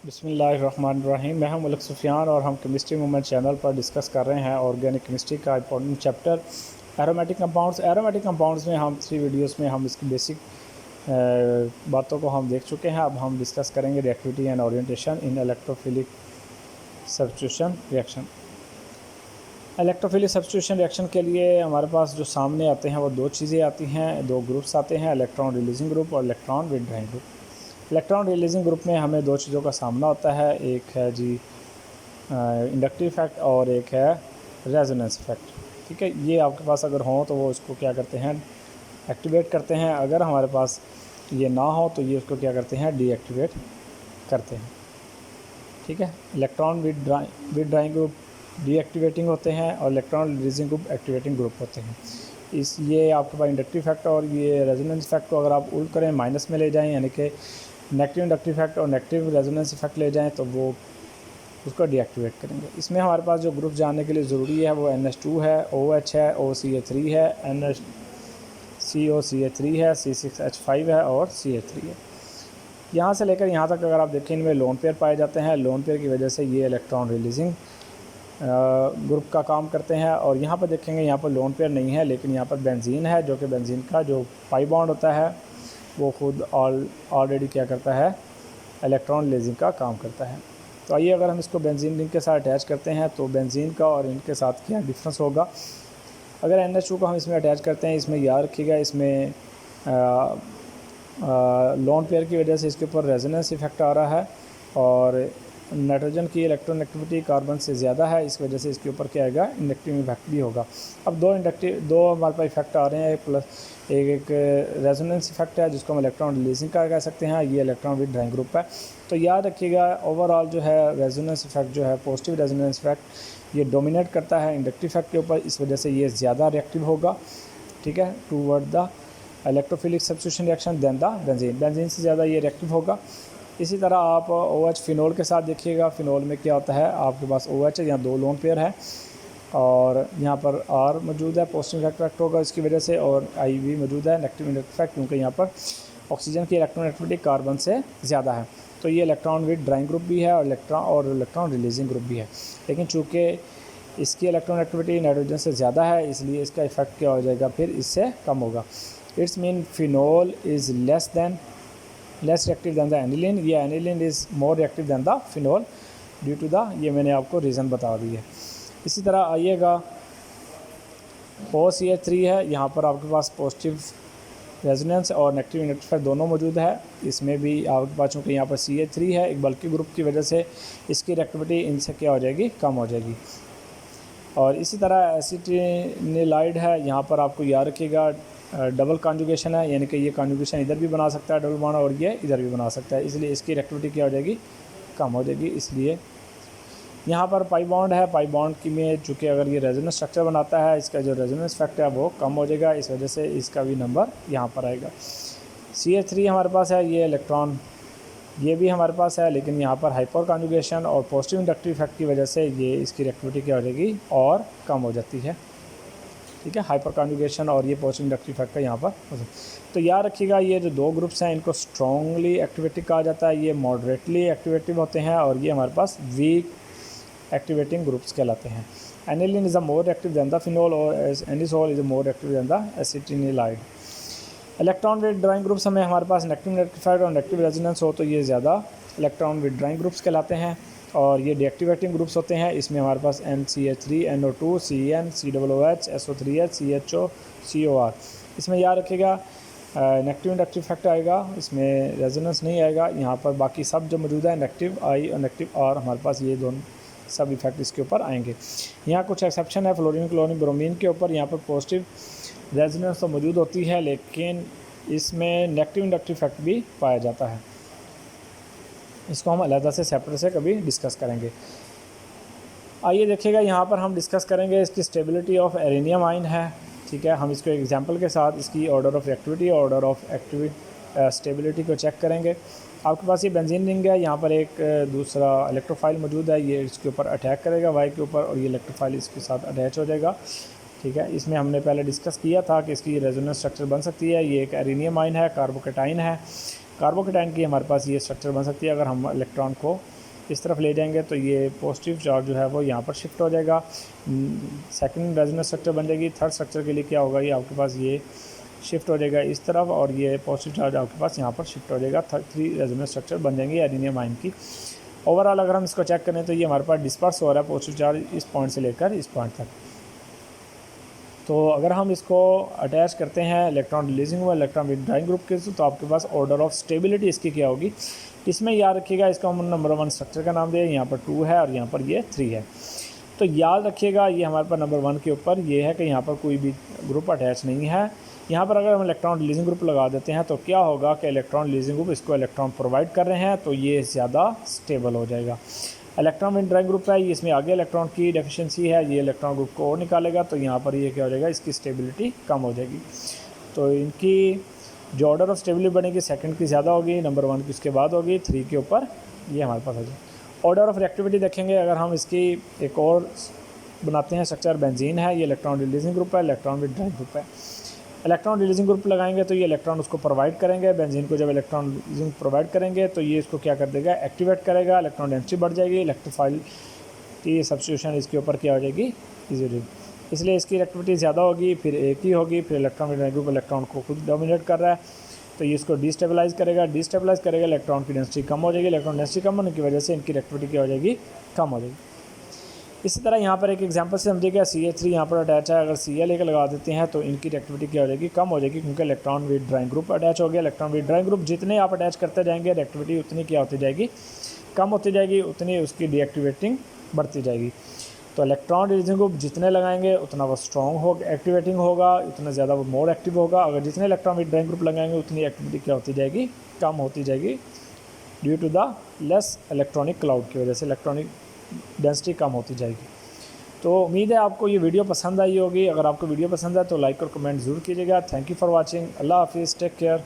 बिस्मिल्लाहिर्रहमानिर्रहीम। मैं हूं मलिक सुफियान और हम केमिस्ट्री मूवमेंट चैनल पर डिस्कस कर रहे हैं ऑर्गेनिक केमिस्ट्री का important chapter aromatic compounds. Aromatic compounds में हम 3 वीडियोस में हम इसकी बेसिक बातों को हम देख चुके हैं। अब हम डिस्कस करेंगे reactivity and orientation in electrophilic substitution reaction. Electrophilic substitution reaction के लिए हमारे पास जो सामने आते हैं वो दो चीज़ें आती हैं, दो ग्रुप्स आते हैं, इलेक्ट्रॉन रिलीजिंग ग्रुप और electron withdrawing group. Electron releasing group में हमें दो चीज़ों का सामना होता है, एक है जी इंडक्टिव इफेक्ट और एक है रेजोनेंस इफेक्ट। ठीक है, ये आपके पास अगर हो तो वो उसको क्या करते हैं, एक्टिवेट करते हैं। अगर हमारे पास ये ना हो तो ये उसको क्या करते हैं, डीएक्टिवेट करते हैं। ठीक है, इलेक्ट्रॉन विथड्रॉइंग ग्रुप डीएक्टिवेटिंग होते हैं और electron releasing group activating group होते हैं। ये आपके पास इंडक्टिव इफेक्ट और ये रेजोनेंस इफेक्ट को अगर आप उल्ट करें, माइनस में ले जाएं, यानी कि नेगेटिव इंडक्टिव इफेक्ट और नेगेटिव रेजोनेंस इफेक्ट ले जाएं, तो वो उसको डीएक्टिवेट करेंगे। इसमें हमारे पास जो ग्रुप जानने के लिए ज़रूरी है वो NH2 है, OH है, OCH3 है, COCH3 है, C6H5 है और CH3 है। यहाँ से लेकर यहाँ तक अगर आप देखें, इनमें लोन पेयर पाए जाते हैं। लोन पेयर की वजह से ये इलेक्ट्रॉन रिलीजिंग ग्रुप का काम करते हैं। और यहाँ पर देखेंगे, यहाँ पर लोन पेयर नहीं है, लेकिन यहाँ पर बेंजीन है, जो कि बेंजीन का जो पाई बॉन्ड होता है वो खुद ऑलरेडी क्या करता है, इलेक्ट्रॉन रिलीजिंग का काम करता है। तो आइए अगर हम इसको बेंजीन रिंग के साथ अटैच करते हैं तो बेंजीन का और इनके साथ क्या डिफरेंस होगा। अगर NH2 को हम इसमें अटैच करते हैं, इसमें याद रखिएगा, इसमें लोन पेयर की वजह से इसके ऊपर रेजोनेंस इफेक्ट आ रहा है और नाइट्रोजन की इलेक्ट्रॉन एक्टिविटी कार्बन से ज़्यादा है, इस वजह से इसके ऊपर क्या आएगा, इंडक्टिव इफेक्ट भी होगा। अब दो हमारे पास इफेक्ट आ रहे हैं, एक रेजोनेंस इफेक्ट है जिसको हम इलेक्ट्रॉन रिलीजिंग का कह सकते हैं, ये इलेक्ट्रॉन विथड्रॉइंग ग्रुप है। तो याद रखिएगा, ओवरऑल जो है रेजोनेंस इफेक्ट जो है, पॉजिटिव रेजोनेंस इफेक्ट ये डोमिनेट करता है इंडक्टिव इफेक्ट के ऊपर, इस वजह से ये ज़्यादा रिएक्टिव होगा। ठीक है, toward the electrophilic substitution reaction then the benzene से ज़्यादा ये रिएक्टिव होगा। इसी तरह आप OH फिनोल के साथ देखिएगा, फिनोल में क्या होता है, आपके पास OH है, यहाँ दो लोन पेयर है और यहाँ पर R मौजूद है, पॉजिटिव इफेक्ट होगा इसकी वजह से, और I भी मौजूद है, नेगेटिव इफेक्ट, क्योंकि यहाँ पर ऑक्सीजन की इलेक्ट्रॉन एक्टिविटी कार्बन से ज़्यादा है। तो ये इलेक्ट्रॉन विथड्रॉइंग ग्रुप भी है और इलेक्ट्रॉन रिलीजिंग ग्रुप भी है। लेकिन चूँकि इसकी इलेक्ट्रॉन एक्टिविटी नाइट्रोजन से ज़्यादा है, इसलिए इसका इफेक्ट क्या हो जाएगा, फिर इससे कम होगा। It's mean phenol is less reactive than the aniline, या aniline is more reactive than the phenol due to the, ये मैंने आपको रीज़न बता दी है। इसी तरह आइएगा, OCH3 है, यहाँ पर आपके पास पॉजिटिव रेजोनेंस और नेगेटिव इंडक्टिव दोनों मौजूद है। इसमें भी आपके पास चूँकि यहाँ पर CH3 है, एक बल्कि ग्रुप की वजह से इसकी रिएक्टिविटी इनसे क्या हो जाएगी, कम हो जाएगी। और इसी तरह एसिटिनिलाइड है, यहाँ पर आपको याद रखिएगा डबल कॉन्जुगेशन है, यानी कि ये कॉन्जुगेशन इधर भी बना सकता है डबल बॉन्ड और ये इधर भी बना सकता है, इसलिए इसकी रिएक्टिविटी क्या हो जाएगी, कम हो जाएगी। इसलिए यहाँ पर पाई बॉन्ड है, पाई बॉन्ड की में चूँकि अगर ये रेजोनेंस स्ट्रक्चर बनाता है, इसका जो रेजोनेंस इफेक्ट है वो कम हो जाएगा, इस वजह से इसका भी नंबर यहाँ पर आएगा। CH3 हमारे पास है, ये इलेक्ट्रॉन ये भी हमारे पास है, लेकिन यहाँ पर हाइपर कॉन्जुगेशन और पॉजिटिव इंडक्टिव इफेक्ट की वजह से ये इसकी रिएक्टिविटी क्या हो जाएगी, और कम हो जाती है। ठीक है, हाइपर कॉन्जुगेशन और ये पॉजिटिव इंडक्टिव इफेक्ट का यहाँ पर। तो याद रखिएगा, ये जो दो ग्रुप्स हैं इनको स्ट्रॉन्गली एक्टिवेटिव कहा जाता है, ये मॉडरेटली एक्टिवेटिव होते हैं, और ये हमारे पास वीक एक्टिवेटिंग ग्रुप्स कहलाते हैं। Aniline is a more active than the phenol और anisole is a more active than the acetanilide. Electron withdrawing groups में हमारे पास नेगेटिव इफेक्ट और नेगेटिव रेजोनेंस हो तो ये ज़्यादा इलेक्ट्रॉन विथड्रॉइंग ग्रुप्स कहलाते हैं, और ये डीएक्टिवेटिंग ग्रुप्स होते हैं। इसमें हमारे पास MCH3, NO2, CN, COOH, SO3H, CHO, COR। इसमें याद रखिएगा नेगेटिव इंडक्टिव इफेक्ट आएगा, इसमें रेजोनेंस नहीं आएगा। यहाँ पर बाकी सब जो मौजूद है, नेगेटिव I और नेगेटिव R, हमारे पास ये दोनों सब इफेक्ट इसके ऊपर आएंगे। यहाँ कुछ एक्सेप्शन है, फ्लोरीन, क्लोरीन, ब्रोमीन के ऊपर यहाँ पर पॉजिटिव रेजोनेंस तो मौजूद होती है, लेकिन इसमें नेगेटिव इंडक्टिव इफेक्ट भी पाया जाता है। इसको हम अलग से सेपरेट से कभी डिस्कस करेंगे। आइए देखिएगा, यहाँ पर हम डिस्कस करेंगे इसकी स्टेबिलिटी ऑफ एरेनियम आयन है। ठीक है, हम इसको एग्जांपल के साथ इसकी order of reactivity, order of stability को चेक करेंगे। आपके पास ये बेंजीन रिंग है, यहाँ पर एक दूसरा इलेक्ट्रोफाइल मौजूद है, ये इसके ऊपर अटैक करेगा Y के ऊपर, और ये इलेक्ट्रोफाइल इसके साथ अटैच हो जाएगा। ठीक है, इसमें हमने पहले डिस्कस किया था कि इसकी रेजोनेंस स्ट्रक्चर बन सकती है। ये एक एरेनियम आयन है, कार्बोकेटाइन है, कार्बोकेटाइन की हमारे पास ये स्ट्रक्चर बन सकती है। अगर हम इलेक्ट्रॉन को इस तरफ ले जाएंगे तो ये पॉजिटिव चार्ज जो है वो यहाँ पर शिफ्ट हो जाएगा, सेकंड रेजोनेंस स्ट्रक्चर बन जाएगी। थर्ड स्ट्रक्चर के लिए क्या होगा, ये आपके पास ये शिफ्ट हो जाएगा इस तरफ और ये पॉजिटिव चार्ज आपके पास यहाँ पर शिफ्ट हो जाएगा। 3 रेजोनेंस स्ट्रक्चर बन जाएंगे एडिनियम आयन की। ओवरऑल अगर हम इसको चेक करें तो ये हमारे पास डिस्पर्स हो रहा है पॉजिटिव चार्ज इस पॉइंट से लेकर इस पॉइंट तक। तो अगर हम इसको अटैच करते हैं इलेक्ट्रॉन रिलीजिंग व इलेक्ट्रॉन विथड्राइंग ग्रुप के, तो आपके पास ऑर्डर ऑफ स्टेबिलिटी इसकी क्या होगी, इसमें याद रखिएगा इसका हम नंबर 1 स्ट्रक्चर का नाम दें, यहाँ पर 2 है और यहाँ पर ये 3 है। तो याद रखिएगा ये हमारे पास नंबर 1 के ऊपर ये है कि यहाँ पर कोई भी ग्रुप अटैच नहीं है। यहाँ पर अगर हम इलेक्ट्रॉन रिलीजिंग ग्रुप लगा देते हैं तो क्या होगा कि इलेक्ट्रॉन रिलीजिंग ग्रुप इसको इलेक्ट्रॉन प्रोवाइड कर रहे हैं, तो ये ज़्यादा स्टेबल हो जाएगा। इलेक्ट्रॉन विथड्राइंग ग्रुप है, ये इसमें आगे इलेक्ट्रॉन की डेफिशिएंसी है, ये इलेक्ट्रॉन ग्रुप को और निकालेगा, तो यहाँ पर ये क्या हो जाएगा, इसकी स्टेबिलिटी कम हो जाएगी। तो इनकी जो ऑर्डर ऑफ स्टेबिलिटी बनेगी सेकंड की ज़्यादा होगी, नंबर 1 की उसके बाद होगी, 3 के ऊपर ये हमारे पास हो जाए। ऑर्डर ऑफ रिएक्टिविटी देखेंगे, अगर हम इसकी एक और बनाते हैं स्ट्रक्चर, बेंजीन है, ये इलेक्ट्रॉन रिलीजिंग ग्रुप है, इलेक्ट्रॉन विथड्राइंग ग्रुप है। इलेक्ट्रॉन रिलीजिंग ग्रुप लगाएंगे तो ये इलेक्ट्रॉन उसको प्रोवाइड करेंगे, बेंजीन को जब इलेक्ट्रॉन रिलीजिंग प्रोवाइड करेंगे तो ये इसको क्या कर देगा, एक्टिवेट करेगा, इलेक्ट्रॉन डेंसिटी बढ़ जाएगी, इलेक्ट्रोफाइल की सब्स्टिट्यूशन इसके ऊपर क्या हो जाएगी, इजीली, इसलिए इसकी एक्टिविटी ज़्यादा होगी, फिर एक ही होगी, फिर इलेक्ट्रॉन विथड्राइंग ग्रुप इलेक्ट्रॉन को खुद डोमिनेट कर रहा है तो ये इसको डिस्टेबलाइज करेगा, इलेक्ट्रॉन की डेंसिटी कम हो जाएगी, इलेक्ट्रॉन डेंसिटी कम होने की वजह से इनकी एक्टिविटी क्या हो जाएगी, कम हो जाएगी। इसी तरह यहाँ पर एक एग्जांपल से समझिएगा, CH3 यहाँ पर अटैच है, अगर Cl एक लगा देते हैं तो इनकी रिएक्टिविटी क्या हो जाएगी, कम हो जाएगी, क्योंकि इलेक्ट्रॉन विथड्राइंग ग्रुप अटैच हो गया। इलेक्ट्रॉन विथड्राइंग ग्रुप जितने आप अटैच करते जाएंगे रिएक्टिविटी उतनी क्या होती जाएगी, कम होती जाएगी, उतनी उसकी डीएक्टिवेटिंग बढ़ती जाएगी। तो इलेक्ट्रॉन रिलीजिंग ग्रुप जितने लगाएंगे उतना वो स्ट्रॉन्ग होगा, एक्टिवेटिंग होगा, उतना ज़्यादा वो मोर एक्टिव होगा। अगर जितने इलेक्ट्रॉन विथड्राइंग ग्रुप लगाएंगे उतनी एक्टिविटी क्या होती जाएगी, कम होती जाएगी, due to the less electronic cloud की वजह से इलेक्ट्रॉनिक डेंसिटी कम होती जाएगी। तो उम्मीद है आपको ये वीडियो पसंद आई होगी। अगर आपको वीडियो पसंद है तो लाइक और कमेंट ज़रूर कीजिएगा। Thank you for watching. अल्लाह हाफिज़, टेक केयर।